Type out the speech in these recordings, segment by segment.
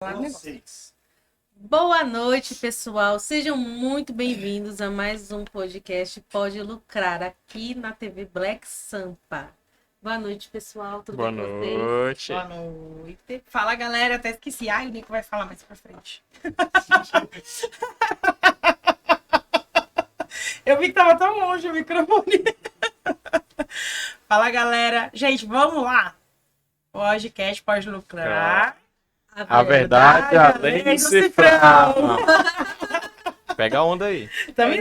Vocês. Boa noite, pessoal. Sejam muito bem-vindos a mais um podcast Pode Lucrar aqui na TV Black Sampa. Boa noite, pessoal. Tudo Boa bem com vocês? noite. Boa noite. Fala, galera. Até esqueci. Ai, o Nico vai falar mais pra frente. Eu vi que tava tão longe o microfone. Fala, galera. Gente, vamos lá. Podcast Pode Lucrar. A verdade além do cifrão. Pega a onda aí. Estamos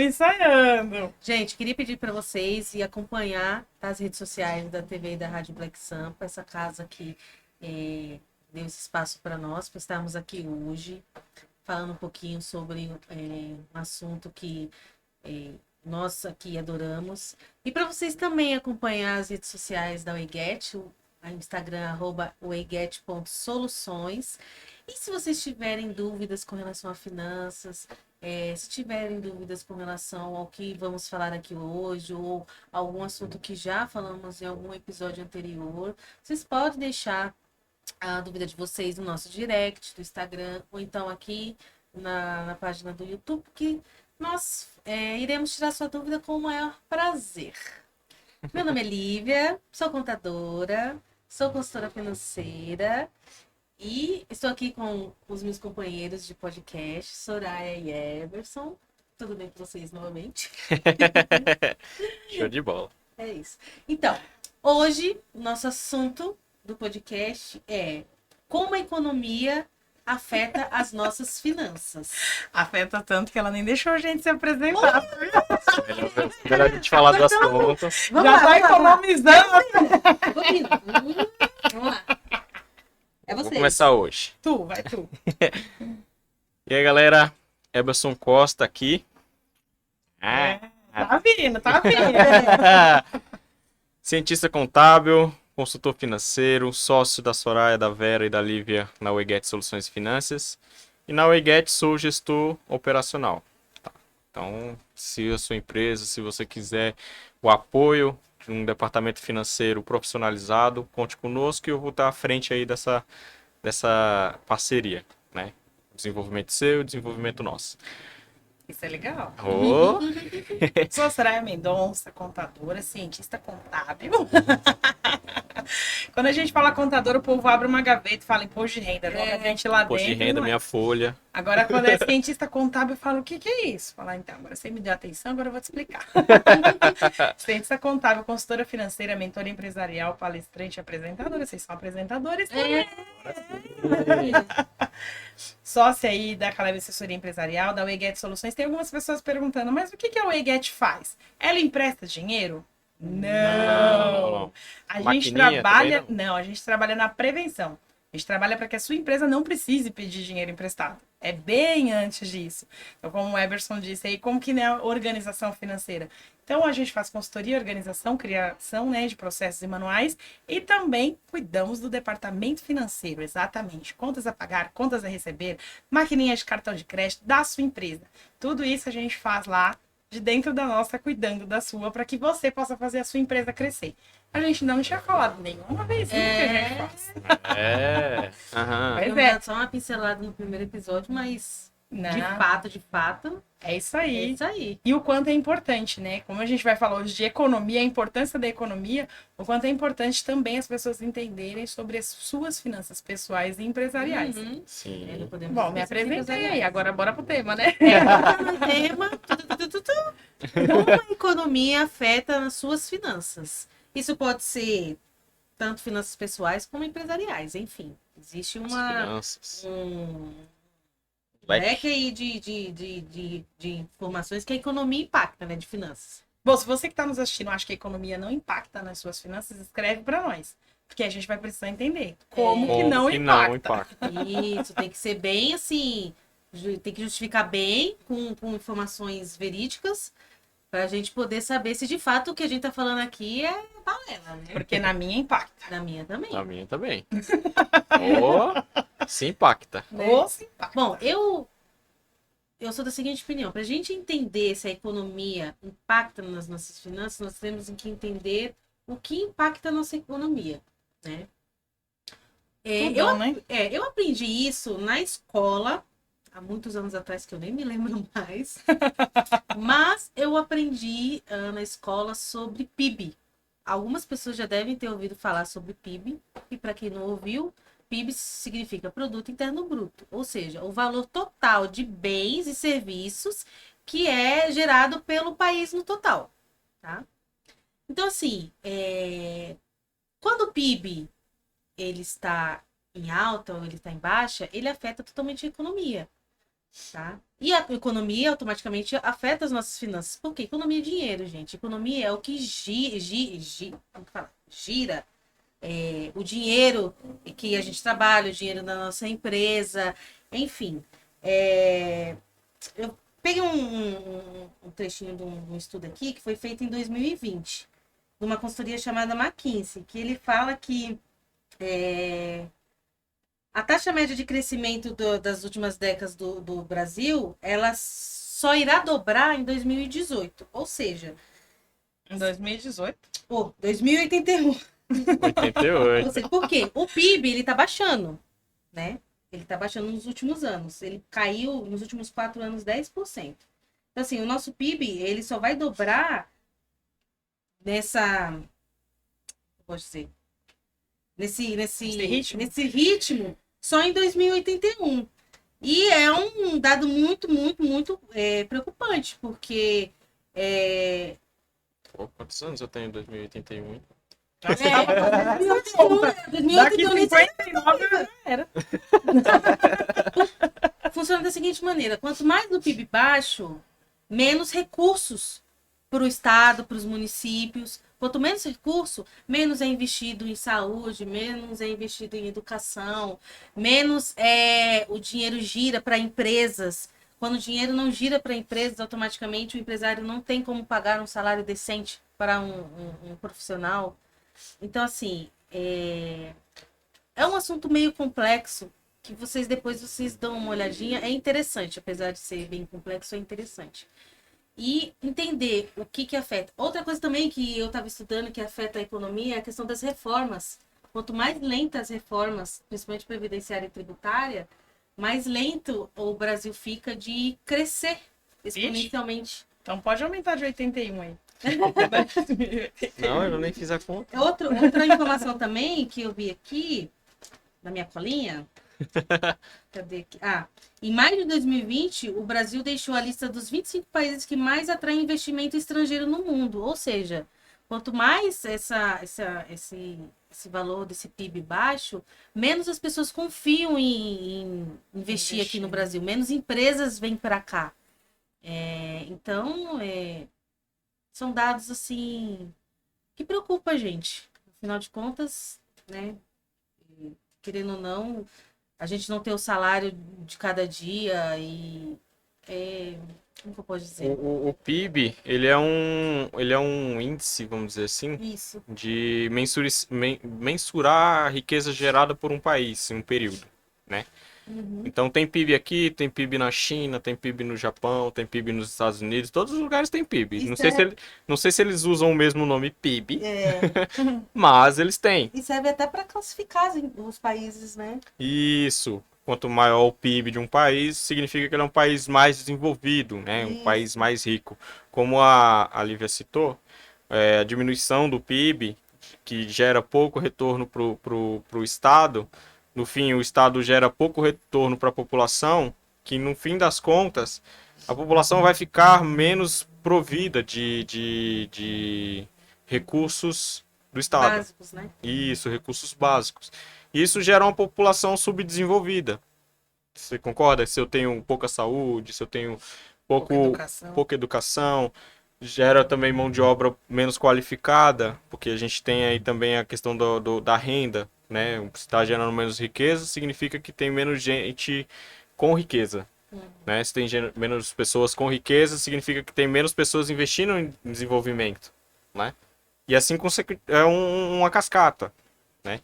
ensaiando. Gente, queria pedir para vocês e acompanhar as redes sociais da TV e da Rádio Black Sampa, essa casa que deu esse espaço para nós, para estarmos aqui hoje, falando um pouquinho sobre um assunto que nós aqui adoramos. E para vocês também acompanhar as redes sociais da Weget, o Instagram, @weget.soluções. E se vocês tiverem dúvidas com relação a finanças, se tiverem dúvidas com relação ao que vamos falar aqui hoje, ou algum assunto que já falamos em algum episódio anterior, vocês podem deixar a dúvida de vocês no nosso direct do Instagram, ou então aqui na página do YouTube, que nós iremos tirar sua dúvida com o maior prazer. Meu nome é Lívia, sou contadora, sou consultora financeira e estou aqui com os meus companheiros de podcast, Soraya e Eberson. Tudo bem com vocês novamente? Show de bola. É isso. Então, hoje, o nosso assunto do podcast é como a economia afeta as nossas finanças. Afeta tanto que ela nem deixou a gente se apresentar. Melhor a gente falar do assunto. Já tá economizando. Vamos lá. É Vou você. começar hoje. Vai tu. E aí, galera? Eberson Costa aqui. Tá vindo. Cientista contábil, consultor financeiro, sócio da Soraya, da Vera e da Lívia na Weget Soluções e Finanças. E na Weget sou gestor operacional. Tá? Então, se a sua empresa, se você quiser o apoio de um departamento financeiro profissionalizado, conte conosco e eu vou estar à frente aí dessa parceria, né? Desenvolvimento seu, desenvolvimento nosso. Isso é legal. Oh. Sou a Soraya Mendonça, contadora, cientista contábil. Quando a gente fala contador, o povo abre uma gaveta e fala imposto de renda. Joga a gente lá Imposto de dentro. renda, não é. minha folha. Agora, quando é cientista contábil, eu falo, o que é isso? Falar, então, agora você me deu atenção, agora eu vou te explicar. Cientista contábil, consultora financeira, mentora empresarial, palestrante, apresentadora. Vocês são apresentadores também. Sócia aí da Caleb Assessoria Empresarial, da Weget Soluções. Tem algumas pessoas perguntando, mas o que a Weget faz? Ela empresta dinheiro? Não. A gente Maquininha trabalha, também não, a gente trabalha na prevenção. A gente trabalha para que a sua empresa não precise pedir dinheiro emprestado. É bem antes disso. Então, como o Eberson disse aí, como que é a organização financeira? Então, a gente faz consultoria, organização, criação, né, de processos e manuais e também cuidamos do departamento financeiro, exatamente. Contas a pagar, contas a receber, maquininha de cartão de crédito da sua empresa. Tudo isso a gente faz lá de dentro da nossa, cuidando da sua, para que você possa fazer a sua empresa crescer. A gente não tinha falado nenhuma vez que a gente faz. Aham. Pois Eu é. dar só uma pincelada no primeiro episódio, mas Não, de fato, é isso é aí. isso aí. E o quanto é importante, né? Como a gente vai falar hoje de economia, a importância da economia, o quanto é importante também as pessoas entenderem sobre as suas finanças pessoais e empresariais. Uhum. Sim. Não podemos Bom, me esquecer dos apresentei aí, empresariais. agora bora pro tema, né? No tema, como a economia afeta nas suas finanças. Isso pode ser tanto finanças pessoais como empresariais, enfim. Existe As uma finanças. leque aí de informações que a economia impacta, né, de finanças. Bom, se você que está nos assistindo acha que a economia não impacta nas suas finanças, escreve para nós. Porque a gente vai precisar entender como que não impacta. Isso, tem que ser bem assim, tem que justificar bem com informações verídicas para a gente poder saber se de fato o que a gente está falando aqui é balela, né? Porque na minha impacta. Na minha também. A minha também. Se impacta. Ou se impacta. Bom, eu sou da seguinte opinião. Para a gente entender se a economia impacta nas nossas finanças, nós temos que entender o que impacta a nossa economia, né? Tudão, né? Eu aprendi isso na escola, há muitos anos atrás, que eu nem me lembro mais. Mas eu aprendi na escola sobre PIB. Algumas pessoas já devem ter ouvido falar sobre PIB. E para quem não ouviu, PIB significa Produto Interno Bruto. Ou seja, o valor total de bens e serviços que é gerado pelo país no total. Tá? Então, assim, quando o PIB ele está em alta ou ele está em baixa, ele afeta totalmente a economia. Tá? E a economia automaticamente afeta as nossas finanças. Por quê? Economia é dinheiro, gente. Economia é o que gira o dinheiro que a gente trabalha, o dinheiro da nossa empresa, enfim. Eu peguei um trechinho de um estudo aqui que foi feito em 2020, de uma consultoria chamada McKinsey, que ele fala que a taxa média de crescimento das últimas décadas do Brasil, ela só irá dobrar em 2018. Ou seja, Em 2018. 2081. 88. Ou seja, por quê? O PIB, ele tá baixando, né? Ele tá baixando nos últimos anos. Ele caiu nos últimos 4 anos 10%. Então, assim, o nosso PIB, ele só vai dobrar nessa... Posso dizer? Nesse ritmo só em 2081. E é um dado muito, muito, muito preocupante, porque... Pô, quantos anos eu tenho em 2081? Nossa, 2081 daqui nem 59 já era. funciona da seguinte maneira: quanto mais no PIB baixo, menos recursos para o Estado, para os municípios. Quanto menos recurso, menos é investido em saúde, menos é investido em educação, menos o dinheiro gira para empresas. Quando o dinheiro não gira para empresas, automaticamente o empresário não tem como pagar um salário decente para um profissional. Então, assim, é um assunto meio complexo, que depois vocês dão uma olhadinha. É interessante, apesar de ser bem complexo, é interessante. E entender o que afeta. Outra coisa também que eu estava estudando que afeta a economia é a questão das reformas. Quanto mais lentas as reformas, principalmente previdenciária e tributária, mais lento o Brasil fica de crescer exponencialmente. Então pode aumentar de 81 aí. Não, eu nem fiz a conta. Outra informação também que eu vi aqui na minha colinha. Cadê aqui? Em maio de 2020, o Brasil deixou a lista dos 25 países que mais atraem investimento estrangeiro no mundo. Ou seja, quanto mais esse valor desse PIB baixo, menos as pessoas confiam em investir aqui no Brasil, menos empresas vêm para cá. Então, são dados assim que preocupam a gente. Afinal de contas, né? Querendo ou não, a gente não tem o salário de cada dia e como que eu posso dizer? O PIB, ele é um índice, vamos dizer assim, Isso. de mensurar a riqueza gerada por um país em um período, né? Uhum. Então tem PIB aqui, tem PIB na China, tem PIB no Japão, tem PIB nos Estados Unidos, todos os lugares têm PIB. Isso Não sei se eles usam o mesmo nome PIB, mas eles têm. E serve até para classificar os países, né? Isso. Quanto maior o PIB de um país, significa que ele é um país mais desenvolvido, né? Um país mais rico. Como a Lívia citou, a diminuição do PIB, que gera pouco retorno para o Estado, no fim, o Estado gera pouco retorno para a população, que no fim das contas, a população vai ficar menos provida de recursos do Estado. Básicos, né? Isso, recursos básicos. Isso gera uma população subdesenvolvida. Você concorda? Se eu tenho pouca saúde, se eu tenho pouca educação, gera também mão de obra menos qualificada, porque a gente tem aí também a questão da renda, né? Se está gerando menos riqueza, significa que tem menos gente com riqueza. Né? Se tem menos pessoas com riqueza, significa que tem menos pessoas investindo em desenvolvimento. Né? E assim é uma cascata. Né?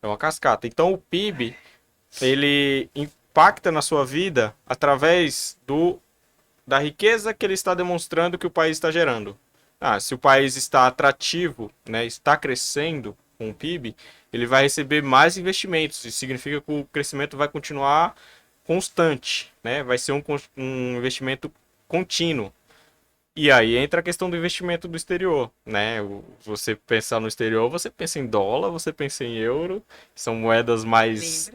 É uma cascata. Então o PIB, ele impacta na sua vida através da riqueza que ele está demonstrando que o país está gerando. Se o país está atrativo, né, está crescendo, com o PIB, ele vai receber mais investimentos. Isso significa que o crescimento vai continuar constante, né? Vai ser um investimento contínuo. E aí entra a questão do investimento do exterior, né? Você pensar no exterior, você pensa em dólar, você pensa em euro, são moedas mais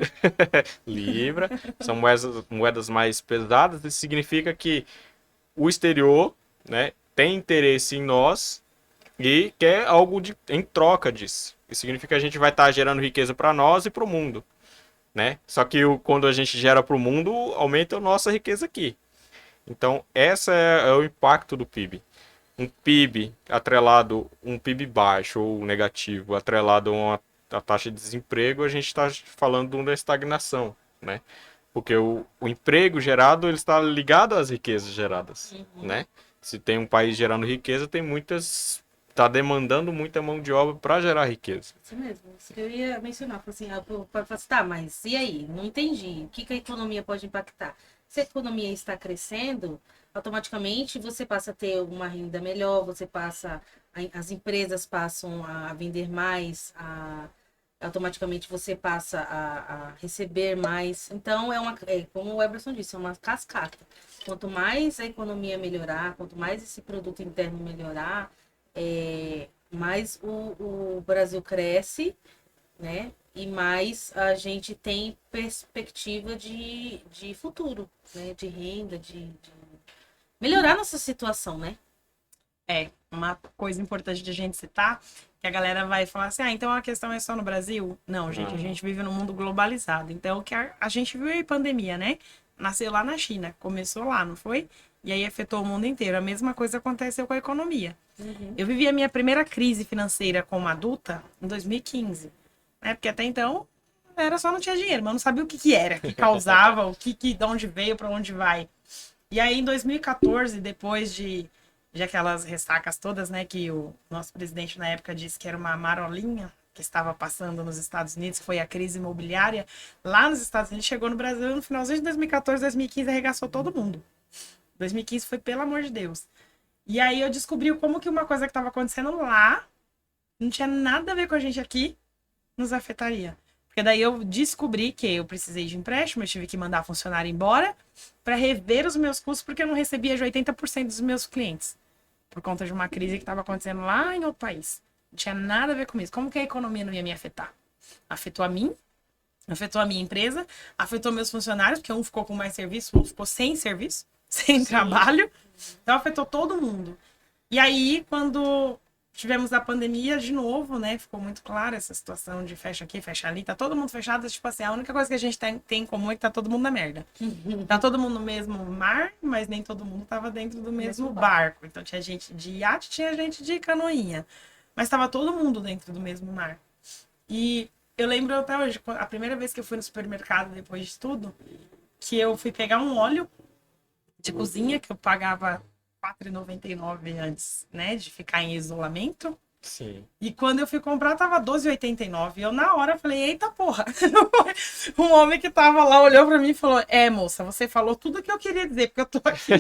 libra, são moedas mais pesadas. Isso significa que o exterior, né, tem interesse em nós e quer algo em troca disso. Isso significa que a gente vai estar gerando riqueza para nós e para o mundo, né? Só que quando a gente gera para o mundo, aumenta a nossa riqueza aqui. Então, esse é o impacto do PIB. Um PIB atrelado, um PIB baixo ou negativo, atrelado a taxa de desemprego, a gente está falando da estagnação, né? Porque o emprego gerado, ele está ligado às riquezas geradas, né? Se tem um país gerando riqueza, tem muitas... Está demandando muita mão de obra para gerar riqueza. Isso mesmo. Isso que eu ia mencionar. Assim, tá, mas e aí? Não entendi. O que a economia pode impactar? Se a economia está crescendo, automaticamente você passa a ter uma renda melhor, as empresas passam a vender mais, automaticamente você passa a receber mais. Então, como o Eberson disse, é uma cascata. Quanto mais a economia melhorar, quanto mais esse produto interno melhorar, mais o Brasil cresce, né? E mais a gente tem perspectiva de futuro, né? De renda, de melhorar nossa situação, né? Uma coisa importante de a gente citar, que a galera vai falar assim, então a questão é só no Brasil? Não, gente, a gente vive num mundo globalizado. Então, o que a gente viu aí pandemia, né? Nasceu lá na China, começou lá, não foi? E aí afetou o mundo inteiro. A mesma coisa aconteceu com a economia. Eu vivi a minha primeira crise financeira como adulta em 2015. Né? Porque até então era só não tinha dinheiro, mas eu não sabia o que era, o que causava, de onde veio, para onde vai. E aí em 2014, depois de aquelas ressacas todas, né, que o nosso presidente na época disse que era uma marolinha que estava passando nos Estados Unidos, que foi a crise imobiliária, lá nos Estados Unidos, chegou no Brasil no finalzinho de 2014, 2015, arregaçou todo mundo. 2015 foi pelo amor de Deus. E aí eu descobri como que uma coisa que estava acontecendo lá não tinha nada a ver com a gente aqui, nos afetaria. Porque daí eu descobri que eu precisei de empréstimo, eu tive que mandar funcionário embora para rever os meus custos, porque eu não recebia de 80% dos meus clientes. Por conta de uma crise que estava acontecendo lá em outro país. Não tinha nada a ver com isso. Como que a economia não ia me afetar? Afetou a mim, afetou a minha empresa, afetou meus funcionários, porque um ficou com mais serviço, outro ficou sem serviço, sem trabalho. Então afetou todo mundo. E aí, quando tivemos a pandemia de novo, né? Ficou muito clara essa situação de fecha aqui, fecha ali. Tá todo mundo fechado, tipo assim, a única coisa que a gente tem em comum é que tá todo mundo na merda. Tá todo mundo no mesmo mar, mas nem todo mundo tava dentro do mesmo barco. Então tinha gente de iate, tinha gente de canoinha. Mas tava todo mundo dentro do mesmo mar. E eu lembro até hoje, a primeira vez que eu fui no supermercado depois de tudo, que eu fui pegar um óleo de cozinha, que eu pagava R$4,99 antes, né, de ficar em isolamento. Sim. E quando eu fui comprar, tava R$12,89. E eu, na hora, falei, eita porra. Um homem que tava lá olhou pra mim e falou, moça, você falou tudo o que eu queria dizer, porque eu tô aqui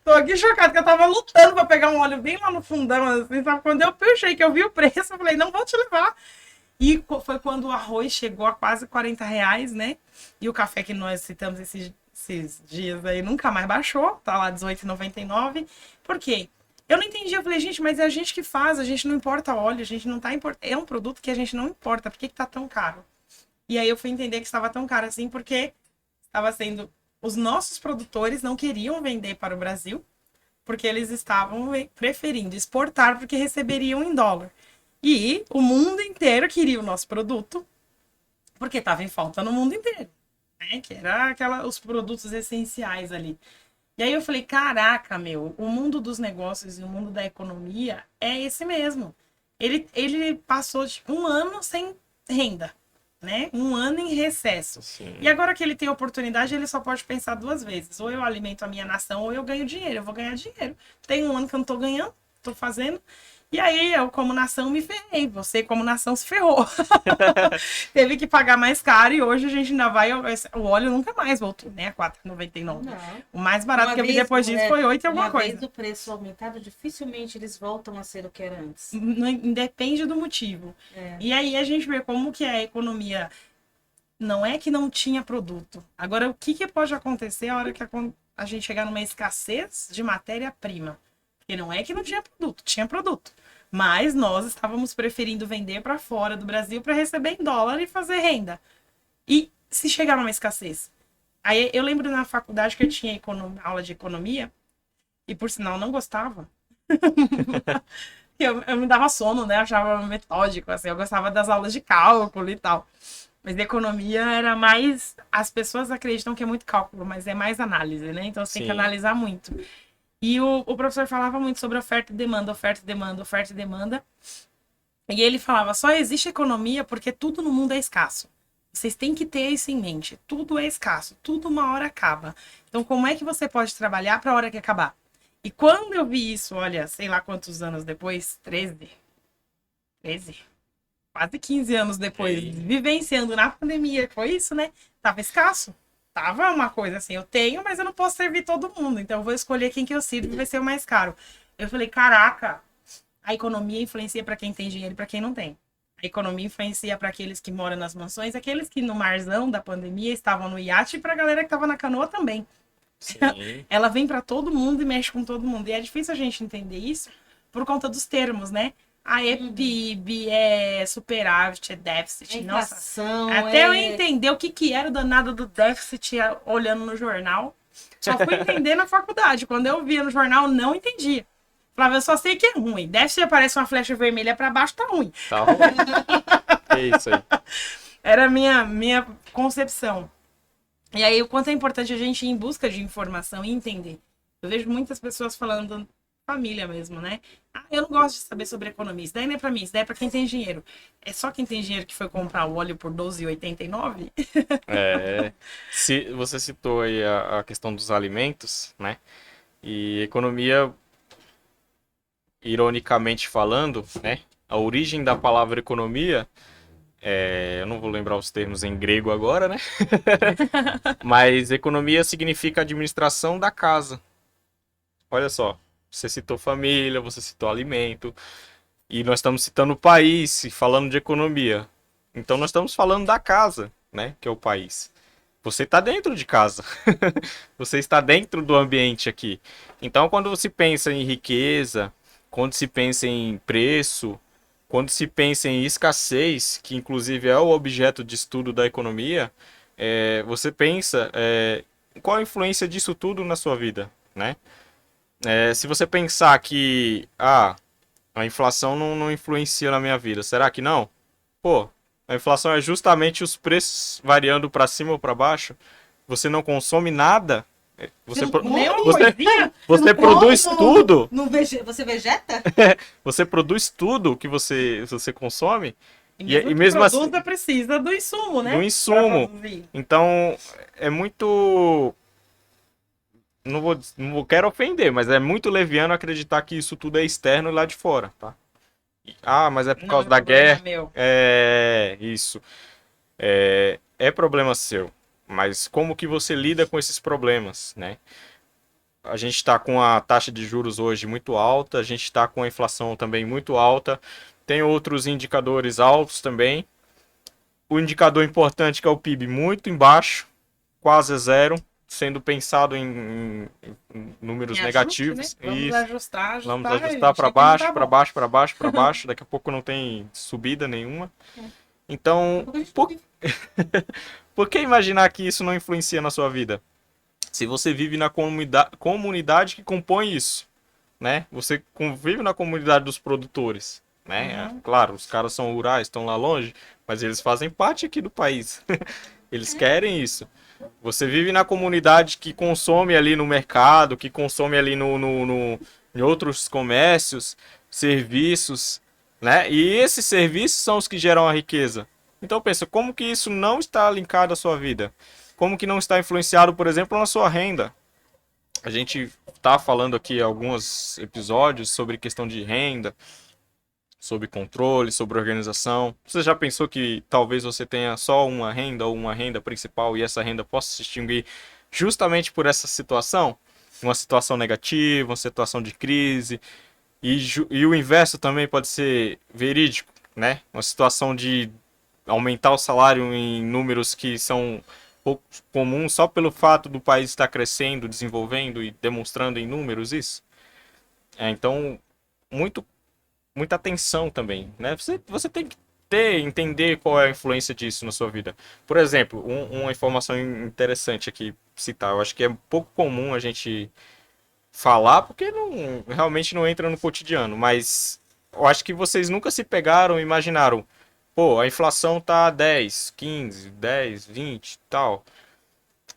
tô aqui chocada, que eu tava lutando pra pegar um óleo bem lá no fundão, assim, sabe? Quando eu puxei, que eu vi o preço, eu falei, não vou te levar. E foi quando o arroz chegou a quase R$40, né? E o café que nós citamos esses dias aí nunca mais baixou, tá lá R$18,99. Por quê? Eu não entendi, eu falei, gente, mas é a gente que faz, a gente não importa óleo, a gente não tá importando. É um produto que a gente não importa, por que tá tão caro? E aí eu fui entender que estava tão caro assim, porque estava sendo... Os nossos produtores não queriam vender para o Brasil, porque eles estavam preferindo exportar, porque receberiam em dólar. E o mundo inteiro queria o nosso produto, porque estava em falta no mundo inteiro, né? Que era os produtos essenciais ali. E aí eu falei, caraca, meu, o mundo dos negócios e o mundo da economia é esse mesmo. Ele passou um ano sem renda, né? Um ano em recesso. Sim. E agora que ele tem oportunidade, ele só pode pensar duas vezes. Ou eu alimento a minha nação, ou eu ganho dinheiro. Eu vou ganhar dinheiro. Tem um ano que eu não tô ganhando, tô fazendo. E aí, eu, como nação, me ferrei. Você, como nação, se ferrou. Teve que pagar mais caro e hoje a gente ainda vai. O óleo nunca mais voltou, né? A R$4,99. Não. O mais barato Uma que eu vi vez, depois disso foi 8 e alguma Uma vez coisa. o preço aumentado, dificilmente eles voltam a ser o que era antes. Independe do motivo. É. E aí a gente vê como que a economia não é que não tinha produto. Agora, o que, que pode acontecer a hora que a gente chegar numa escassez de matéria-prima? Porque não é que não tinha produto. Mas nós estávamos preferindo vender para fora do Brasil para receber em dólar e fazer renda. E se chegar numa escassez? Aí eu lembro na faculdade que eu tinha aula de economia, e por sinal eu não gostava. Eu me dava sono, né? Eu achava metódico, assim. Eu gostava das aulas de cálculo e tal. Mas economia era mais. As pessoas acreditam que é muito cálculo, mas é mais análise, né? Então você tem que Sim. analisar muito. E o professor falava muito sobre oferta e demanda, oferta e demanda, oferta e demanda. E ele falava: só existe economia porque tudo no mundo é escasso. Vocês têm que ter isso em mente. Tudo é escasso, tudo uma hora acaba. Então, como é que você pode trabalhar para a hora que acabar? E quando eu vi isso, olha, sei lá quantos anos depois, 13, quase 15 anos depois, Ei. vivenciando na pandemia, foi isso, né? Tava escasso. Tava uma coisa assim, eu tenho, mas eu não posso servir todo mundo. Então eu vou escolher quem que eu sirvo e vai ser o mais caro. Eu falei, caraca, a economia influencia para quem tem dinheiro e para quem não tem. A economia influencia para aqueles que moram nas mansões, aqueles que no marzão da pandemia estavam no iate e para a galera que estava na canoa também. Sim. Ela vem para todo mundo e mexe com todo mundo. E é difícil a gente entender isso por conta dos termos, né? Ah, é PIB, é superávit, é déficit. É Nossa, inflação, até eu entender o que, que era o danado do déficit olhando no jornal. Só fui entender na faculdade. Quando eu via no jornal, não entendia. Falava, eu só sei que é ruim. Déficit aparece uma flecha vermelha para baixo, tá ruim. Tá ruim. Que isso aí. Era a minha concepção. E aí, o quanto é importante a gente ir em busca de informação e entender. Eu vejo muitas pessoas falando, família mesmo, né? Ah, eu não gosto de saber sobre economia. Isso daí não é pra mim, isso daí é pra quem tem dinheiro. É só quem tem dinheiro que foi comprar o óleo por R$12,89? É, se você citou aí a questão dos alimentos, né? E economia, ironicamente falando, né? A origem da palavra economia, eu não vou lembrar os termos em grego agora, né? Mas economia significa administração da casa. Olha só, você citou família, você citou alimento, e nós estamos citando o país e falando de economia. Então nós estamos falando da casa, né? Que é o país. Você está dentro de casa. Você está dentro do ambiente aqui. Então, quando se pensa em riqueza, quando se pensa em preço, quando se pensa em escassez, que inclusive é o objeto de estudo da economia, você pensa qual a influência disso tudo na sua vida, né? Se você pensar que a inflação não influencia na minha vida, será que não? Pô, a inflação é justamente os preços variando para cima ou para baixo. Você não consome nada. Nem uma você, coisinha? você produz tudo. Você vegeta? Você produz tudo que você consome. E mesmo E que mesmo assim, produza, precisa do insumo, né? do insumo. Pra produzir. Então, é muito. Quero ofender, mas é muito leviano acreditar que isso tudo é externo e lá de fora, tá? Mas é por Não causa é da problema guerra. meu. Isso. É problema seu. Mas como que você lida com esses problemas, né? A gente está com a taxa de juros hoje muito alta, a gente está com a inflação também muito alta, tem outros indicadores altos também. O indicador importante que é o PIB muito embaixo, quase zero, sendo pensado em números Em ajuste, negativos. né? Vamos Isso. ajustar, Vamos ajustar. ajustar para achei que não baixo, tá para bom. baixo, para baixo, para baixo. Daqui a pouco não tem subida nenhuma. Então, por que imaginar que isso não influencia na sua vida? Se você vive na comunidade que compõe isso, né? Você convive na comunidade dos produtores, né? Uhum. Claro, os caras são rurais, estão lá longe, mas eles fazem parte aqui do país. Eles querem isso. Você vive na comunidade que consome ali no mercado, que consome ali em outros comércios, serviços, né? E esses serviços são os que geram a riqueza. Então pensa, como que isso não está linkado à sua vida? Como que não está influenciado, por exemplo, na sua renda? A gente está falando aqui alguns episódios sobre questão de renda, sob controle, sob organização. Você já pensou que talvez você tenha só uma renda ou uma renda principal e essa renda possa se extinguir justamente por essa situação? Uma situação negativa, uma situação de crise. E o inverso também pode ser verídico, né? Uma situação de aumentar o salário em números que são pouco comuns só pelo fato do país estar crescendo, desenvolvendo e demonstrando em números isso. Então, muito, muita atenção também, né? Você tem que entender qual é a influência disso na sua vida. Por exemplo, uma informação interessante aqui citar, eu acho que é pouco comum a gente falar, porque realmente não entra no cotidiano, mas eu acho que vocês nunca se pegaram e imaginaram, pô, a inflação tá 10, 15, 10, 20, tal.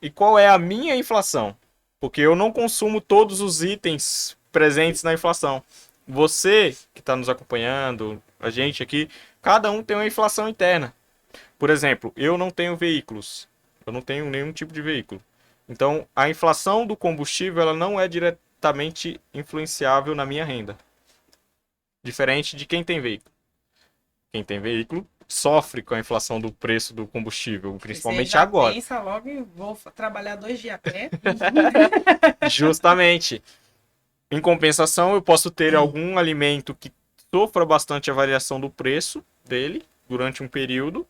E qual é a minha inflação? Porque eu não consumo todos os itens presentes na inflação. Você que está nos acompanhando, a gente aqui, cada um tem uma inflação interna. Por exemplo, eu não tenho veículos. Eu não tenho nenhum tipo de veículo. Então, a inflação do combustível ela não é diretamente influenciável na minha renda. Diferente de quem tem veículo. Quem tem veículo sofre com a inflação do preço do combustível, principalmente Você já agora. pensa logo em vou trabalhar 2 dias a pé. Justamente. Em compensação, eu posso ter algum alimento que sofra bastante a variação do preço dele durante um período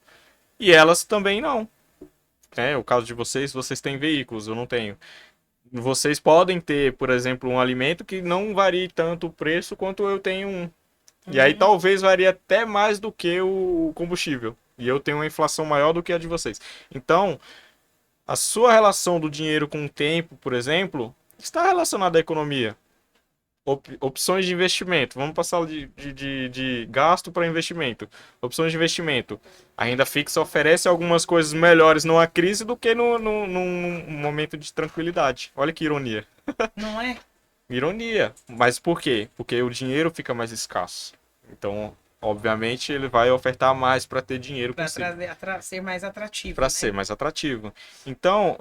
e elas também não. É, o caso de vocês têm veículos, eu não tenho. Vocês podem ter, por exemplo, um alimento que não varie tanto o preço quanto eu tenho um. E aí talvez varie até mais do que o combustível. E eu tenho uma inflação maior do que a de vocês. Então, a sua relação do dinheiro com o tempo, por exemplo, está relacionada à economia. Opções de investimento. Vamos passar de gasto para investimento. Opções de investimento. A renda fixa oferece algumas coisas melhores numa crise do que num momento de tranquilidade. Olha que ironia. Não é? Ironia. Mas por quê? Porque o dinheiro fica mais escasso. Então, obviamente, ele vai ofertar mais para ter dinheiro Para consigo. ser mais atrativo. Para né? ser mais atrativo. Então,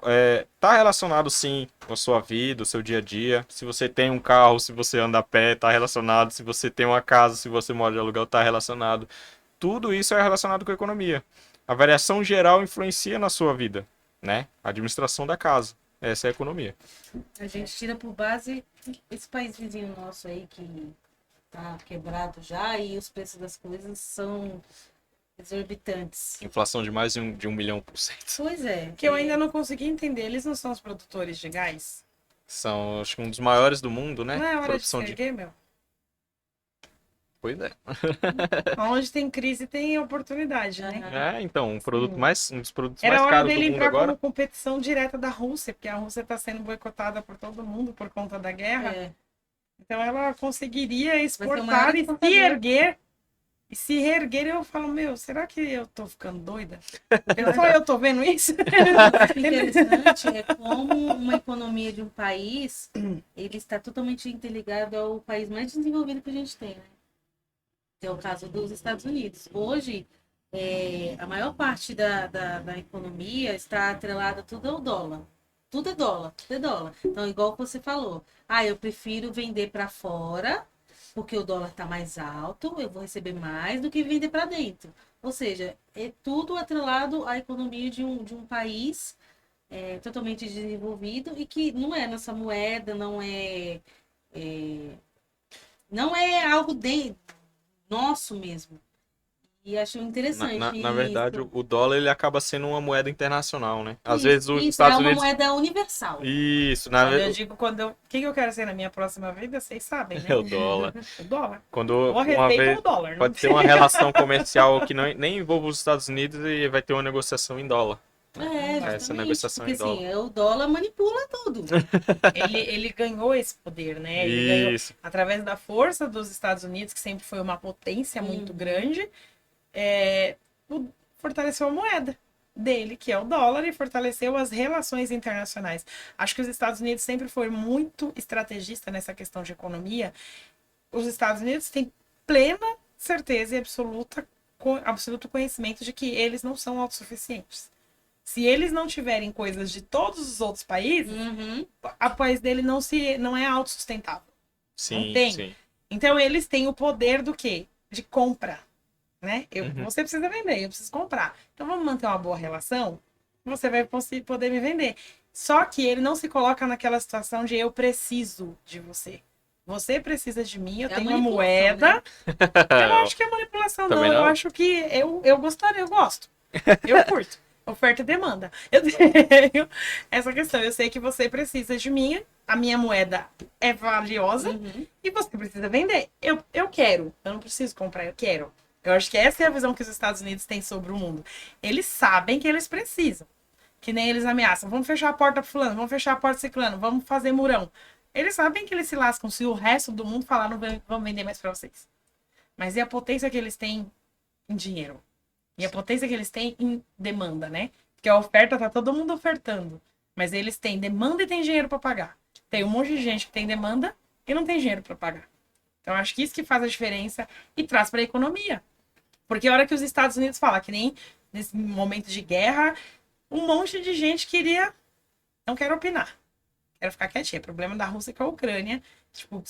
tá relacionado sim com a sua vida, o seu dia a dia. Se você tem um carro, se você anda a pé, tá relacionado. Se você tem uma casa, se você mora de aluguel, tá relacionado. Tudo isso é relacionado com a economia. A variação geral influencia na sua vida, né? A administração da casa. Essa é a economia. A gente tira por base esse país vizinho nosso aí que tá quebrado já e os preços das coisas são exorbitantes. Inflação de mais de 1 milhão%. Pois é. Que eu ainda não consegui entender. Eles não são os produtores de gás? São, acho que um dos maiores do mundo, né? Não é hora Produção de se erguer, meu? Pois é. Onde tem crise tem oportunidade, né? Aham. Então, um dos produtos Era mais hora caros do dele mundo entrar agora. como competição direta da Rússia, porque a Rússia está sendo boicotada por todo mundo por conta da guerra. É. Então ela conseguiria maior exportar e se exportador. erguer. E se reerguer, eu falo, meu, será que eu tô ficando doida? Só eu tô vendo isso? O interessante é como uma economia de um país ele está totalmente interligado ao país mais desenvolvido que a gente tem, né? Que é o caso dos Estados Unidos. Hoje, a maior parte da economia está atrelada tudo ao dólar. Tudo é dólar, tudo é dólar. Então, igual você falou, eu prefiro vender para fora, porque o dólar está mais alto, eu vou receber mais do que vender para dentro. Ou seja, é tudo atrelado à economia de um país totalmente desenvolvido e que não é nossa moeda, não é algo nosso mesmo. E acho interessante Na verdade, isso. o dólar ele acaba sendo uma moeda internacional, né? Às Isso, vezes os isso Estados é uma Unidos. moeda universal. Isso, Eu digo quando o que eu quero ser na minha próxima vida, vocês sabem, né? é o dólar. O dólar. Quando Ou a uma receita vez ou o dólar. Não pode ter uma relação comercial que nem envolva os Estados Unidos e vai ter uma negociação em dólar. Justamente, Essa negociação porque em dólar. assim, o dólar manipula tudo. Ele ganhou esse poder, né? Ele ganhou Isso. através da força dos Estados Unidos, que sempre foi uma potência muito grande, fortaleceu a moeda dele, que é o dólar, e fortaleceu as relações internacionais. Acho que os Estados Unidos sempre foi muito estrategista nessa questão de economia. Os Estados Unidos têm plena certeza e absoluto conhecimento de que eles não são autossuficientes. Se eles não tiverem coisas de todos os outros países, o país dele não é autossustentável. Sim, Não tem. sim. Então eles têm o poder do quê? de compra, né? Uhum. Você precisa vender, eu preciso comprar. Então vamos manter uma boa relação, você vai poder me vender. Só que ele não se coloca naquela situação de eu preciso de você. Você precisa de mim, eu É a tenho uma manipulação, moeda. né? Eu não acho que é manipulação, não. Também Eu não? acho que eu gostaria, eu gosto. Eu curto. Oferta e demanda. Eu tenho essa questão. Eu sei que você precisa de mim, a minha moeda é valiosa Uhum. e você precisa vender. Eu quero. Eu não preciso comprar, eu quero. Eu acho que essa é a visão que os Estados Unidos têm sobre o mundo. Eles sabem que eles precisam. Que nem eles ameaçam. Vamos fechar a porta pro fulano, vamos fechar a porta pro ciclano, vamos fazer murão. Eles sabem que eles se lascam se o resto do mundo falar não vamos vender mais pra vocês. Mas e a potência que eles têm em dinheiro? E a potência que eles têm em demanda, né? Porque a oferta tá todo mundo ofertando. Mas eles têm demanda e têm dinheiro para pagar. Tem um monte de gente que tem demanda e não tem dinheiro para pagar. Então acho que isso que faz a diferença e traz para a economia. Porque a hora que os Estados Unidos falam, que nem nesse momento de guerra, um monte de gente queria. Não quero opinar. Quero ficar quietinha. Problema da Rússia com a Ucrânia. Tipo,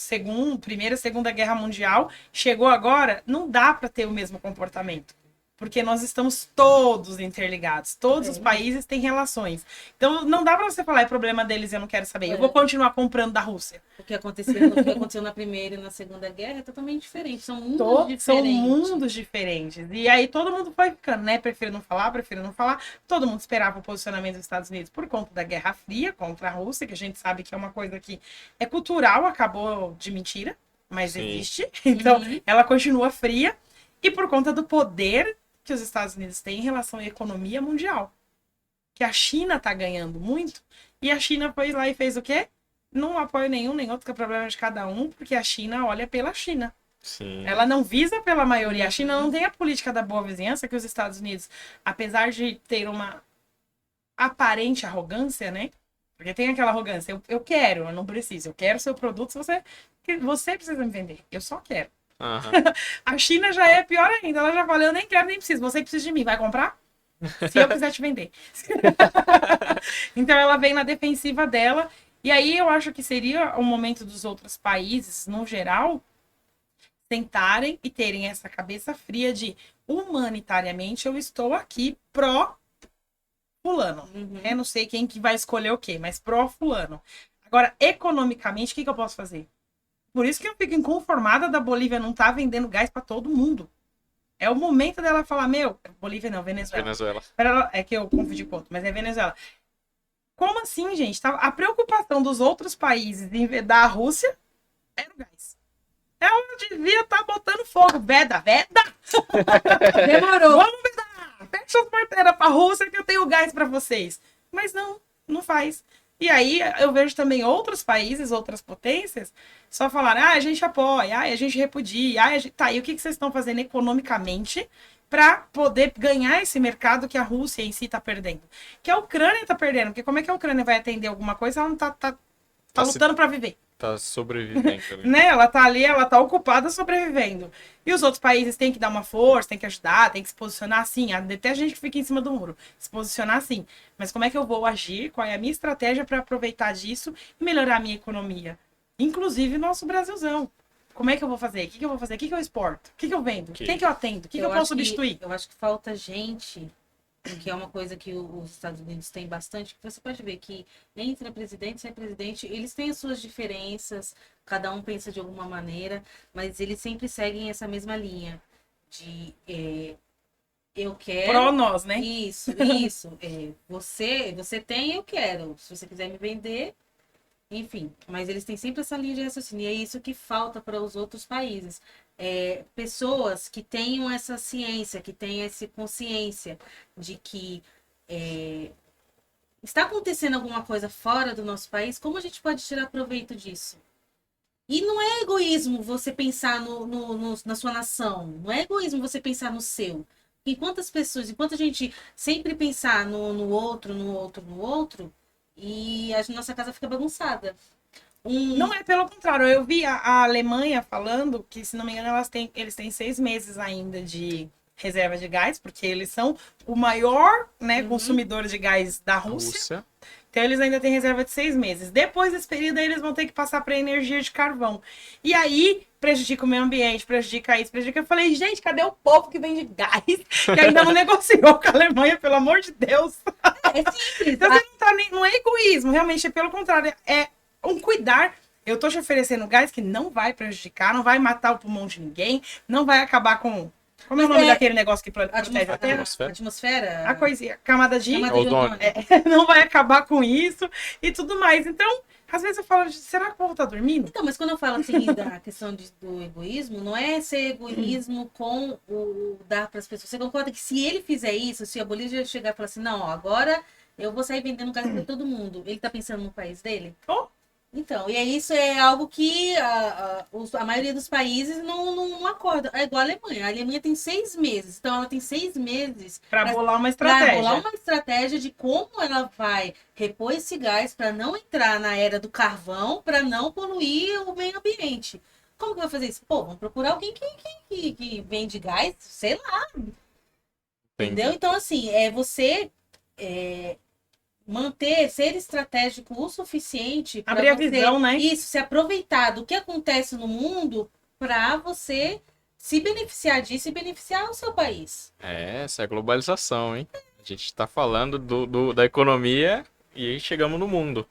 Primeira e Segunda Guerra Mundial. Chegou agora, não dá para ter o mesmo comportamento. Porque nós estamos todos interligados. Todos os países têm relações. Então, não dá para você falar, é problema deles, eu não quero saber. Eu vou continuar comprando da Rússia. O que aconteceu na Primeira e na Segunda Guerra é totalmente diferente. São mundos diferentes. São mundos diferentes. E aí todo mundo foi ficando, né? Prefiro não falar, prefiro não falar. Todo mundo esperava o posicionamento dos Estados Unidos por conta da Guerra Fria contra a Rússia, que a gente sabe que é uma coisa que é cultural, acabou de mentira, mas Sim. existe. Então, ela continua fria. E por conta do poder que os Estados Unidos têm em relação à economia mundial. Que a China tá ganhando muito. E a China foi lá e fez o quê? Não apoio nenhum, nem outro, que é problema de cada um, porque a China olha pela China. Sim. Ela não visa pela maioria. A China não tem a política da boa vizinhança que os Estados Unidos, apesar de ter uma aparente arrogância, né? Porque tem aquela arrogância. Eu quero, eu não preciso. Eu quero seu produto se você precisa me vender. Eu só quero. Aham. A China já é pior ainda. Ela já falou, eu nem quero, nem preciso. Você precisa de mim. Vai comprar? Se eu quiser te vender. Então ela vem na defensiva dela. E aí eu acho que seria o momento dos outros países, no geral, sentarem e terem essa cabeça fria de humanitariamente eu estou aqui pró fulano. Eu não sei quem que vai escolher o quê, mas pró fulano. Agora, economicamente, o que eu posso fazer? Por isso que eu fico inconformada da Bolívia não estar vendendo gás para todo mundo. É o momento dela falar, Bolívia não, Venezuela. Venezuela. É que eu confundi com outro, mas é Venezuela. Como assim, gente? A preocupação dos outros países em vedar a Rússia era o gás. Ela devia estar botando fogo. Veda! Demorou. Vamos vedar! Fecha as porteiras para a Rússia que eu tenho gás para vocês. Mas não faz. E aí eu vejo também outros países, outras potências, só falarem, a gente apoia, a gente repudia, tá, e o que vocês estão fazendo economicamente para poder ganhar esse mercado que a Rússia em si está perdendo? Que a Ucrânia está perdendo, porque como é que a Ucrânia vai atender alguma coisa? Ela não tá lutando para viver. Tá sobrevivendo ali. Né? Ela tá ali, ela tá ocupada sobrevivendo. E os outros países têm que dar uma força, têm que ajudar, têm que se posicionar assim. Até a gente que fica em cima do muro. Se posicionar assim. Mas como é que eu vou agir? Qual é a minha estratégia para aproveitar disso e melhorar a minha economia? Inclusive nosso Brasilzão. Como é que eu vou fazer? O que eu vou fazer? O que eu exporto? O que eu vendo? Quem que eu atendo? O que eu posso substituir? Eu acho que falta gente, que é uma coisa que os Estados Unidos têm bastante, que você pode ver que entre presidente e sem presidente, eles têm as suas diferenças, cada um pensa de alguma maneira, mas eles sempre seguem essa mesma linha de eu quero... Pró nós, né? Isso. Você tem, eu quero. Se você quiser me vender, enfim. Mas eles têm sempre essa linha de raciocínio. E é isso que falta para os outros países. Pessoas que tenham essa ciência, que tenham essa consciência de que está acontecendo alguma coisa fora do nosso país, como a gente pode tirar proveito disso? E não é egoísmo você pensar na sua nação, não é egoísmo você pensar no seu. Enquanto a gente sempre pensar no outro, e a nossa casa fica bagunçada. Não é pelo contrário. Eu vi a Alemanha falando que, se não me engano, eles têm 6 meses ainda de reserva de gás, porque eles são o maior consumidor de gás da Rússia. Então, eles ainda têm reserva de 6 meses. Depois desse período, aí, eles vão ter que passar para energia de carvão. E aí, prejudica o meio ambiente, prejudica isso, prejudica. Eu falei, gente, cadê o povo que vende gás? Que ainda não negociou com a Alemanha, pelo amor de Deus. É simples. Então, você não, tá nem, não é egoísmo, realmente, é pelo contrário. É um cuidar. Eu tô te oferecendo gás que não vai prejudicar, não vai matar o pulmão de ninguém, não vai acabar com... Como é o nome daquele negócio que protege a Terra? Atmosfera? A coisinha, camada de Camada de ozônio. ozônio. não vai acabar com isso e tudo mais. Então, às vezes eu falo, será que o povo tá dormindo? Então, mas quando eu falo assim da questão do egoísmo, não é ser egoísmo com o dar para as pessoas. Você concorda que se ele fizer isso, se a Bolívia chegar e falar assim, não, ó, agora eu vou sair vendendo gás para todo mundo, ele tá pensando no país dele? Oh. Então, e aí isso é algo que a maioria dos países não acorda. É igual a Alemanha. A Alemanha tem 6 meses. Então, ela tem 6 meses Pra bolar uma para estratégia. bolar uma estratégia de como ela vai repor esse gás para não entrar na era do carvão, para não poluir o meio ambiente. Como que vai fazer isso? Pô, vamos procurar alguém que vende gás, sei lá. Entendeu? Então, assim, você manter, ser estratégico o suficiente para Abrir a você, visão, né? isso, se aproveitar do que acontece no mundo para você se beneficiar disso e beneficiar o seu país. Essa é a globalização, hein? A gente tá falando da economia e aí chegamos no mundo.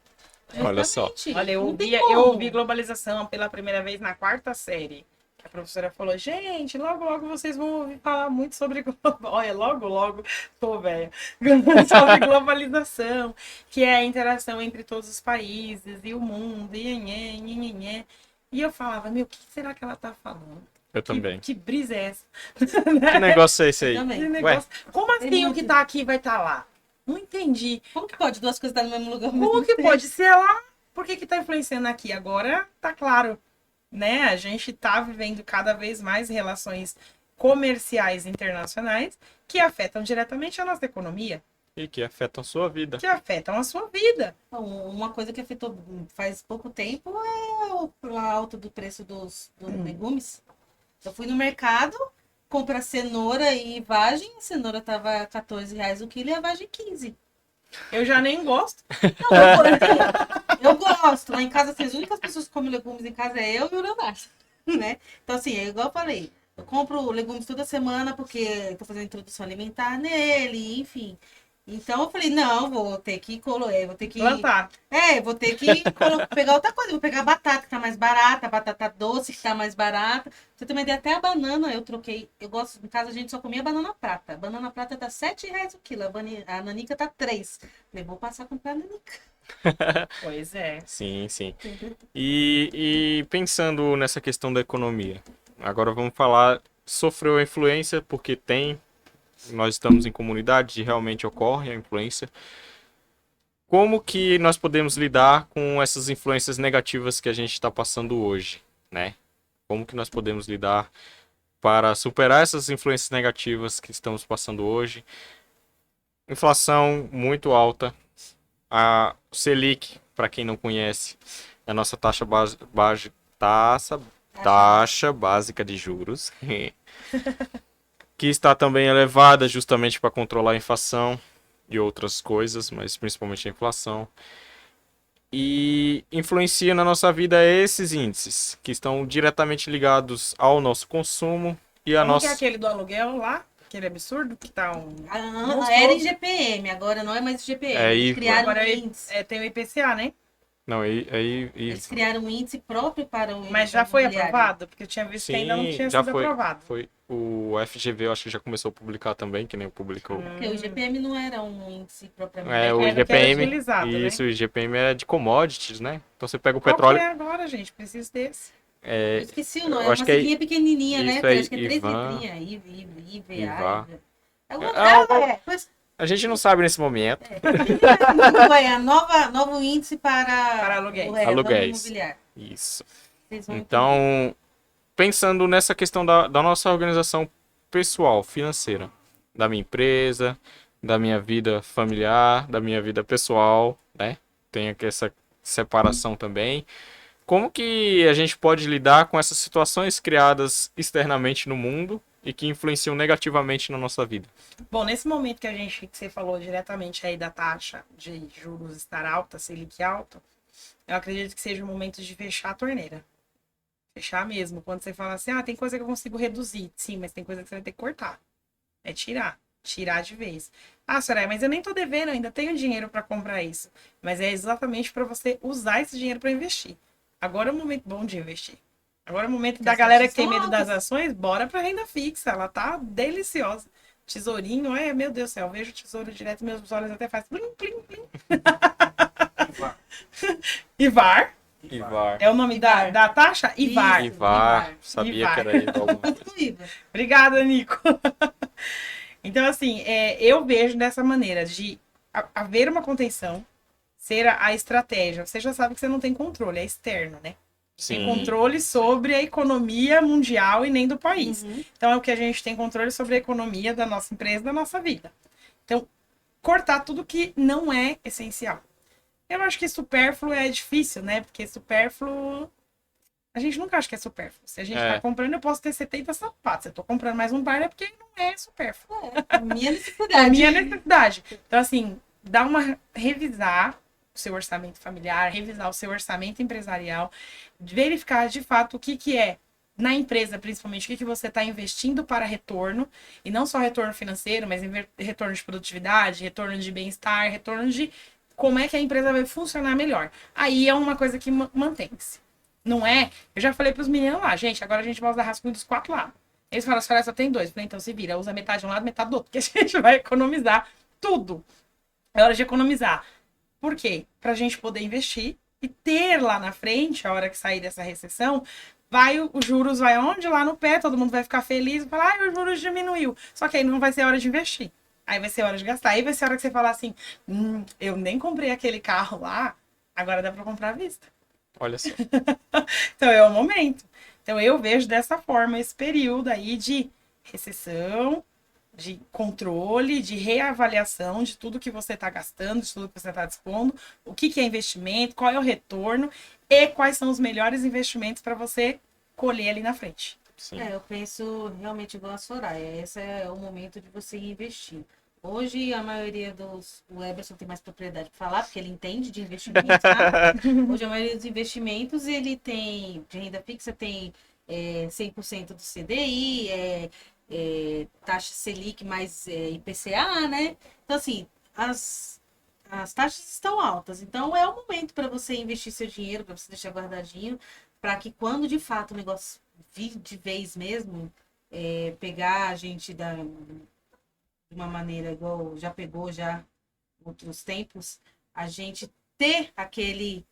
Olha só. Justamente. Olha, Não tem eu como. ouvi globalização pela primeira vez na 4ª série. A professora falou, gente, logo, logo vocês vão ouvir falar muito sobre Olha, logo, logo, tô velha. Sobre globalização, que é a interação entre todos os países e o mundo, e eu falava, meu, o que será que ela tá falando? Eu também. Que brisa é essa? Que negócio é esse aí? Também. Esse Ué, negócio. Como assim Tem o que muito. tá aqui vai estar lá? Não entendi. Como que pode duas coisas estar no mesmo lugar? ao Como mesmo que tempo? pode ser lá? Por que tá influenciando aqui? Agora tá claro, né? A gente tá vivendo cada vez mais relações comerciais internacionais que afetam diretamente a nossa economia, e que afetam a sua vida. que afetam a sua vida. Então, uma coisa que afetou faz pouco tempo é a alta do preço dos legumes. Eu fui no mercado comprar cenoura e vagem, a cenoura tava R$14 o quilo e a vagem 15. Eu já nem gosto. Não, eu gosto. Lá em casa, assim, as únicas pessoas que comem legumes em casa é eu e o Leonardo, né? Então, assim, é igual eu falei. Eu compro legumes toda semana porque eu tô fazendo introdução alimentar nele, enfim. Então, eu falei, não, vou ter que Plantar. vou ter que pegar outra coisa. Vou pegar a batata, que tá mais barata, a batata doce, que tá mais barata. Você também deu até a banana, eu troquei. Eu gosto, em casa a gente só comia banana prata. A banana prata tá R$7 o quilo, a nanica tá 3. Falei, vou passar a comprar a nanica. Pois é. Sim, sim. E pensando nessa questão da economia, agora vamos falar, sofreu a influência porque nós estamos em comunidade e realmente ocorre a influência. Como que nós podemos lidar com essas influências negativas que a gente está passando hoje, né? Como que nós podemos lidar para superar essas influências negativas que estamos passando hoje? Inflação muito alta. A Selic, para quem não conhece, é a nossa taxa básica de juros, que está também elevada justamente para controlar a inflação e outras coisas, mas principalmente a inflação. E influencia na nossa vida esses índices, que estão diretamente ligados ao nosso consumo e a Como nossa... que é aquele do aluguel lá? Aquele absurdo que tá um... Era em GPM, agora não é mais GPM. É Eles IVA. criaram Agora um índice. tem o IPCA, né? Não, Eles criaram um índice próprio para o Mas já foi imobiliário. aprovado? Porque eu tinha visto que ainda não tinha já sido foi. aprovado. Foi. O FGV eu acho que já começou a publicar também, que nem publicou. Porque o IGPM não era um índice propriamente. É, o era o que era IGPM, utilizado, né? isso, o IGPM é de commodities, né? Então você pega o Qual petróleo, que é agora, gente? Preciso desse. Eu esqueci o nome, eu é acho uma que é siglinha pequenininha, né? isso aí, Acho que é 3 IVA. letrinhas. IVA. IVA. A gente não sabe nesse momento. É novo índice para aluguéis. o ramo Aluguéis. imobiliário. Isso. Vocês vão entender. Então, pensando nessa questão da nossa organização pessoal, financeira, da minha empresa, da minha vida familiar, da minha vida pessoal, né? Tem aqui essa separação também. Como que a gente pode lidar com essas situações criadas externamente no mundo e que influenciam negativamente na nossa vida? Bom, nesse momento que você falou diretamente aí da taxa de juros estar alta, Selic alta, eu acredito que seja o momento de fechar a torneira. Fechar mesmo. Quando você fala assim, tem coisa que eu consigo reduzir. Sim, mas tem coisa que você vai ter que cortar. É tirar. Tirar de vez. Soraya, mas eu nem tô devendo, eu ainda tenho dinheiro para comprar isso. Mas é exatamente para você usar esse dinheiro para investir. Agora é o momento bom de investir. Agora é o momento da galera que tem medo das ações, bora pra renda fixa. Ela tá deliciosa. Tesourinho, meu Deus do céu, eu vejo o tesouro direto, meus olhos até fazem plim, plim, plim. IVAR. IVAR. É o nome da taxa? IVAR. IVAR. Sabia IVAR. que era IVAR alguma coisa. Obrigada, Nico. Então, assim, eu vejo dessa maneira, de haver uma contenção, ser a estratégia. Você já sabe que você não tem controle, é externo, né? Tem controle sobre a economia mundial e nem do país. Então, é o que a gente tem controle sobre a economia da nossa empresa, da nossa vida. Então, cortar tudo que não é essencial. Eu acho que supérfluo é difícil, né? Porque supérfluo... A gente nunca acha que é supérfluo. Se a gente tá comprando, eu posso ter 70 sapatos. Se eu tô comprando mais um par, é porque não é supérfluo. É a minha necessidade. É a minha necessidade. Então, assim, revisar o seu orçamento familiar, revisar o seu orçamento empresarial, verificar de fato o que é na empresa, principalmente, o que você está investindo para retorno, e não só retorno financeiro, mas retorno de produtividade, retorno de bem-estar, retorno de como é que a empresa vai funcionar melhor. Aí é uma coisa que mantém-se. Não é? Eu já falei para os meninos lá, gente, agora a gente vai usar rascunho dos 4 lados. Eles falaram, a senhora só tem 2. Eu falei, então se vira, usa metade de um lado, metade do outro, porque a gente vai economizar tudo. É hora de economizar. Por quê? Para a gente poder investir e ter lá na frente, a hora que sair dessa recessão, os juros vai onde? Lá no pé, todo mundo vai ficar feliz e falar, os juros diminuiu. Só que aí não vai ser hora de investir. Aí vai ser hora de gastar. Aí vai ser hora que você falar assim, eu nem comprei aquele carro lá, agora dá para comprar à vista. Olha só. Então é o momento. Então eu vejo dessa forma esse período aí de recessão, de controle, de reavaliação de tudo que você está gastando, de tudo que você está dispondo, o que é investimento, qual é o retorno e quais são os melhores investimentos para você colher ali na frente. Sim. Eu penso realmente igual a Soraya. Esse é o momento de você investir. Hoje, a maioria o Eberson tem mais propriedade para falar, porque ele entende de investimentos, tá? Hoje, a maioria dos investimentos, ele tem, de renda fixa, tem 100% do CDI, taxa Selic mais IPCA, né? Então, assim, as taxas estão altas. Então, é o momento para você investir seu dinheiro, para você deixar guardadinho, para que quando, de fato, o negócio vir de vez mesmo, pegar a gente de uma maneira igual já pegou já outros tempos, a gente ter aquele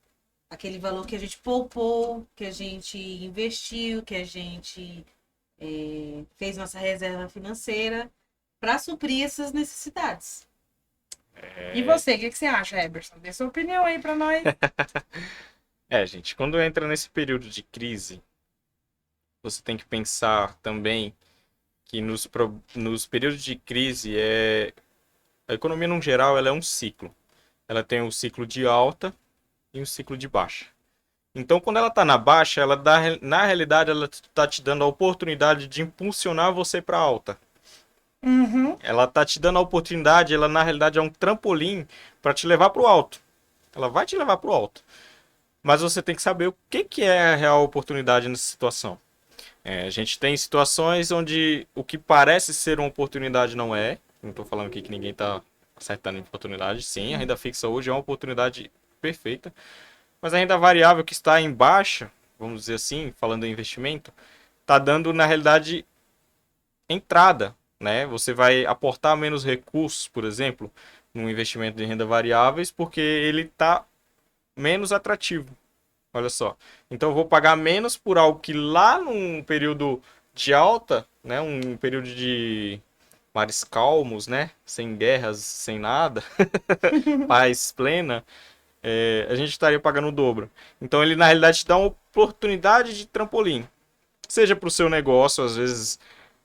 valor que a gente poupou, que a gente investiu, que a gente fez nossa reserva financeira para suprir essas necessidades. E você, o que você acha, Eberson? Dê sua opinião aí para nós. Gente, quando entra nesse período de crise, você tem que pensar também que nos períodos de crise, a economia, no geral, ela é um ciclo. Ela tem um ciclo de alta e um ciclo de baixa. Então, quando ela está na baixa, na realidade, ela está te dando a oportunidade de impulsionar você para alta. Ela está te dando a oportunidade, ela, na realidade, é um trampolim para te levar para o alto. Ela vai te levar para o alto. Mas você tem que saber o que é a real oportunidade nessa situação. A gente tem situações onde o que parece ser uma oportunidade não é. Não estou falando aqui que ninguém está acertando em oportunidade. Sim, a renda fixa hoje é uma oportunidade perfeita. Mas a renda variável que está em baixa, vamos dizer assim, falando em investimento, está dando, na realidade, entrada. Né? Você vai aportar menos recursos, por exemplo, no investimento de renda variáveis, porque ele está menos atrativo. Olha só. Então eu vou pagar menos por algo que lá num período de alta, né, um período de mares calmos, né, sem guerras, sem nada, paz plena, a gente estaria pagando o dobro. Então ele na realidade te dá uma oportunidade de trampolim. Seja para o seu negócio, às vezes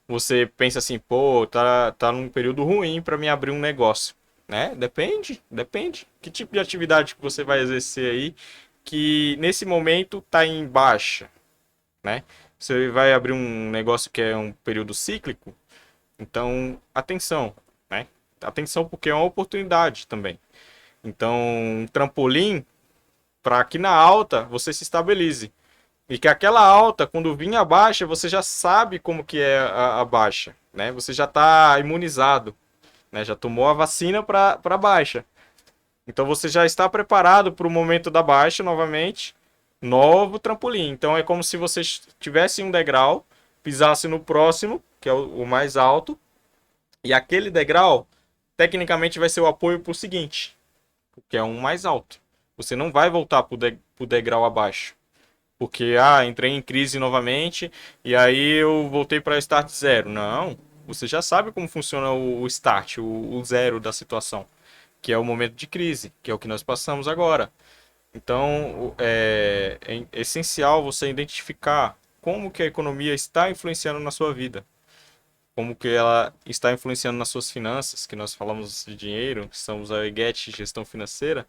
você pensa assim, pô, tá num período ruim para me abrir um negócio. Né? Depende. Que tipo de atividade que você vai exercer aí que nesse momento está em baixa, né? você vai abrir um negócio que é um período cíclico, então, atenção, né? Atenção porque é uma oportunidade também. Então, um trampolim para que na alta você se estabilize. E que aquela alta, quando vir a baixa, você já sabe como que é a baixa, né? Você já está imunizado, né? Já tomou a vacina para baixa. Então você já está preparado para o momento da baixa novamente, novo trampolim. Então é como se você tivesse um degrau, pisasse no próximo, que é o mais alto, e aquele degrau, tecnicamente, vai ser o apoio para o seguinte, que é um mais alto. Você não vai voltar para o degrau abaixo. Porque, entrei em crise novamente e aí eu voltei para o start zero. Não, você já sabe como funciona o start, o zero da situação, que é o momento de crise, que é o que nós passamos agora. Então, é essencial você identificar como que a economia está influenciando na sua vida, como que ela está influenciando nas suas finanças, que nós falamos de dinheiro, que somos a EGET Gestão Financeira.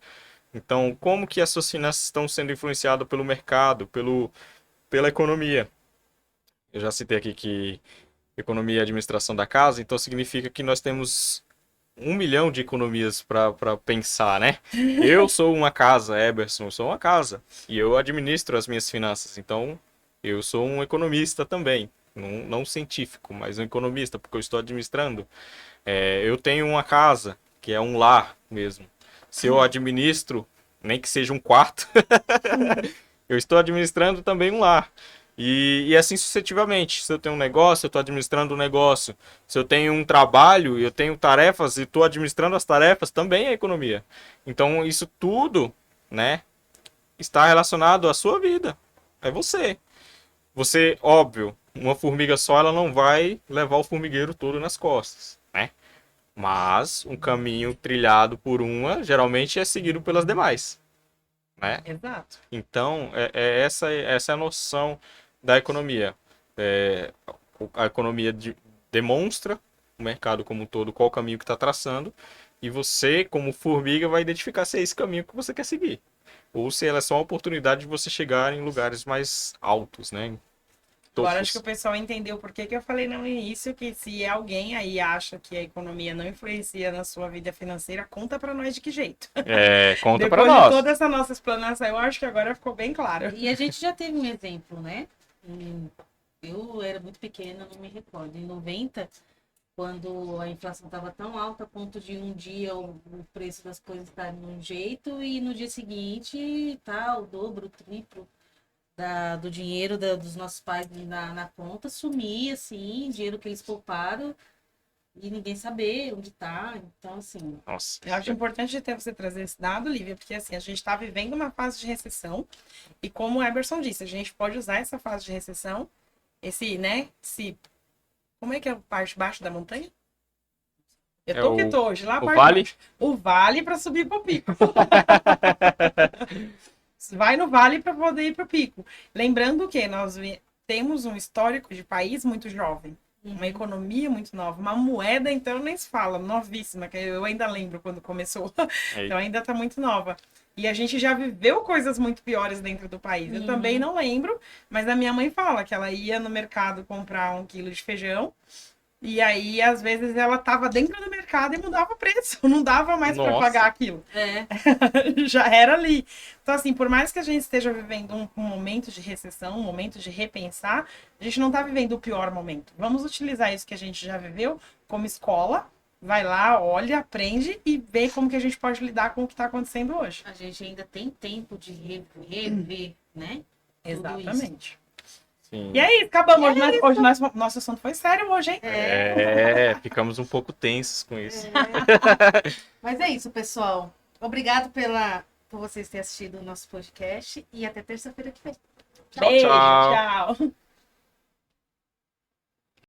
Então, como que as suas finanças estão sendo influenciadas pelo mercado, pela economia? Eu já citei aqui que economia é a administração da casa, então significa que nós temos 1 milhão de economias para pensar, né? Eu sou uma casa, Eberson, eu sou uma casa, e eu administro as minhas finanças, então eu sou um economista também, não científico, mas um economista, porque eu estou administrando. Eu tenho uma casa, que é um lar mesmo. Se eu administro, nem que seja um quarto, eu estou administrando também um lar. E assim sucessivamente. Se eu tenho um negócio, eu estou administrando um negócio. Se eu tenho um trabalho, eu tenho tarefas e estou administrando as tarefas, também é economia. Então, isso tudo, né, está relacionado à sua vida. É você. Você, óbvio, uma formiga só, ela não vai levar o formigueiro todo nas costas, né? Mas um caminho trilhado por uma, geralmente é seguido pelas demais, né? Exato. Então, essa é a noção da economia. É, a economia demonstra o mercado como um todo qual o caminho que está traçando e você, como formiga, vai identificar se é esse caminho que você quer seguir. Ou se ela é só uma oportunidade de você chegar em lugares mais altos, né? Em Agora acho que o topos. pessoal entendeu por que que eu falei no início que se alguém aí acha que a economia não influencia na sua vida financeira, conta pra nós de que jeito. Conta para Depois de nós. toda essa nossa explanação, eu acho que agora ficou bem claro. E a gente já teve um exemplo, né? Eu era muito pequena, não me recordo. Em 90, quando a inflação estava tão alta a ponto de um dia o preço das coisas estar de um jeito e no dia seguinte tá o dobro, o triplo do dinheiro dos nossos pais na conta, sumir, assim, dinheiro que eles pouparam e ninguém saber onde tá. Então, assim, Nossa. Eu acho importante até você trazer esse dado, Lívia, porque assim, a gente está vivendo uma fase de recessão e como o Eberson disse, a gente pode usar essa fase de recessão, como é que é a parte de baixo da montanha? Eu É tô que tô hoje, lá a o parte vale? de baixo. O vale para subir pro pico. Vai no vale para poder ir pro pico. Lembrando que nós temos um histórico de país muito jovem. Uma economia muito nova, uma moeda, então nem se fala, novíssima, que eu ainda lembro quando começou, então ainda está muito nova. E a gente já viveu coisas muito piores dentro do país. Eu também não lembro, mas a minha mãe fala que ela ia no mercado comprar 1 quilo de feijão, e aí, às vezes, ela estava dentro do mercado e mudava o preço, não dava mais para Nossa. pagar aquilo. Já era ali. Então, assim, por mais que a gente esteja vivendo um momento de recessão, um momento de repensar, a gente não está vivendo o pior momento. Vamos utilizar isso que a gente já viveu como escola, vai lá, olha, aprende e vê como que a gente pode lidar com o que está acontecendo hoje. a gente ainda tem tempo de rever, né? Tudo isso. Exatamente. Sim. E aí, acabamos. Hoje nosso assunto foi sério hoje, hein? Ficamos um pouco tensos com isso. Mas é isso, pessoal. Obrigado por vocês terem assistido o nosso podcast e até terça-feira que vem. Tchau, Beijo, tchau. tchau.